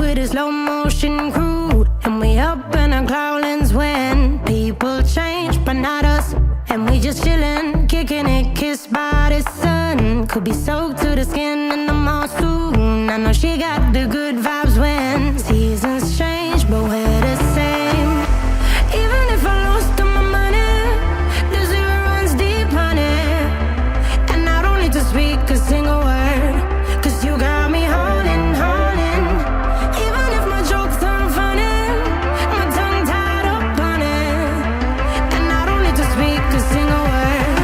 with a slow motion crew, and we up in our cloudlands when people change, but not us. And we just chillin', kicking it, kissed by the sun. Could be soaked to the skin in the monsoon. I know she got the good vibes when seasons change, but we're the same. Even if I lost all my money, the zero runs deep, honey. And I don't need to speak a single word, 'cause you got me holding, holding. Even if my jokes aren't funny, my tongue tied up on it. And I don't need to speak a single word,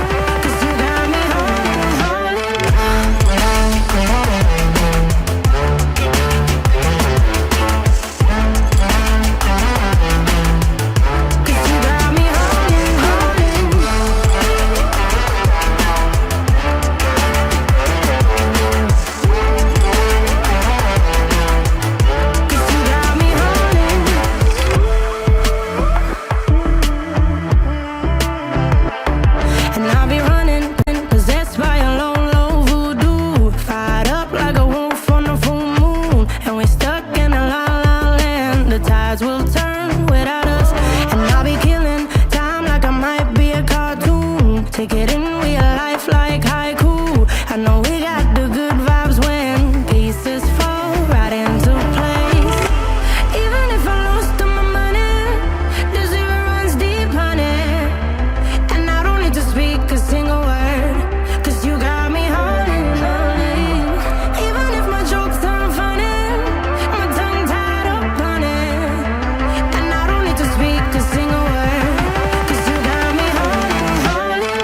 'cause you got me holding, holding. 'Cause you got me holding, holding. Cause you got me holding. And I'll be running, possessed by a low, low voodoo. Fired up like a wolf on a full moon. And we're stuck in a la la land. The tides will turn without us. And I'll be killing time like I might be a cartoon. Take it in real life like haiku. I know we got the good vibes when pieces fall right into place. Even if I lost all my money, the zero runs deep, honey. And I don't need to speak a single word, 'cause you got me holding, holding. Even if my jokes aren't funny, my tongue tied up on it. And I don't need to speak a single word, 'cause you got me holding, holding.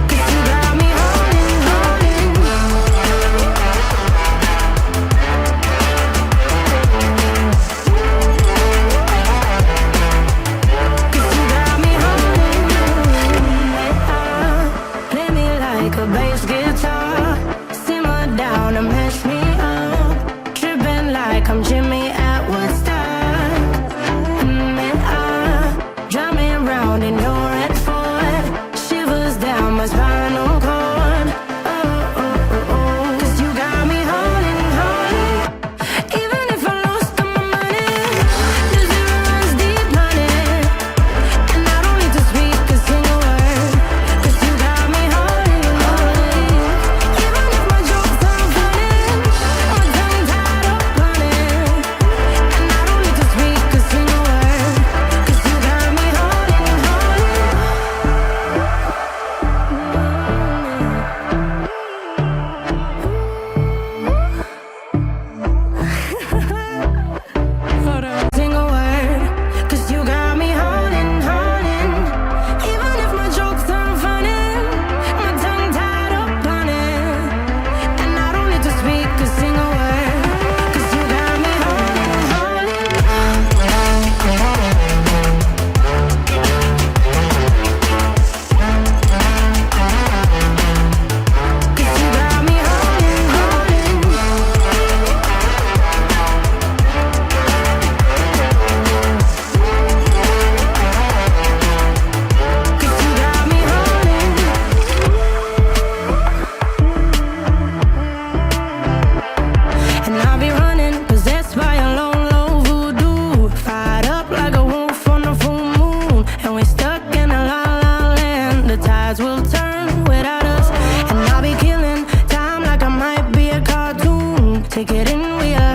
Cause you got me holding, holding. Cause you got me holding. Play me like a bass guitar, simmer down and mash me up, tripping like I'm Jimmy at Woodstock. Drive me around in your red Ford, shivers down my spinal cord. Oh, oh, oh, oh. 'Cause you got me holding, holding. Even if I lost all my money, the zero runs deep, honey. And I don't need to speak a single word, 'cause you got me holding, holding. Even if my jokes aren't funny, my tongue tied up on it. And I don't need to speak a single word, 'cause you got me holding, holding. Hold on. Single word, 'cause you got me holding, holding. Even if my jokes aren't funny, my tongue tied up on it. And I don't need to speak a single word, 'cause you got me holding, holding. Cause you got me holding, holding. Cause you got me holding. And I'll be running, possessed by a low, low voodoo. Fired up like a wolf on a full moon. And we're stuck in a la la land. The tides will turn without us. And I'll be killing time like I might be a cartoon. Take it in real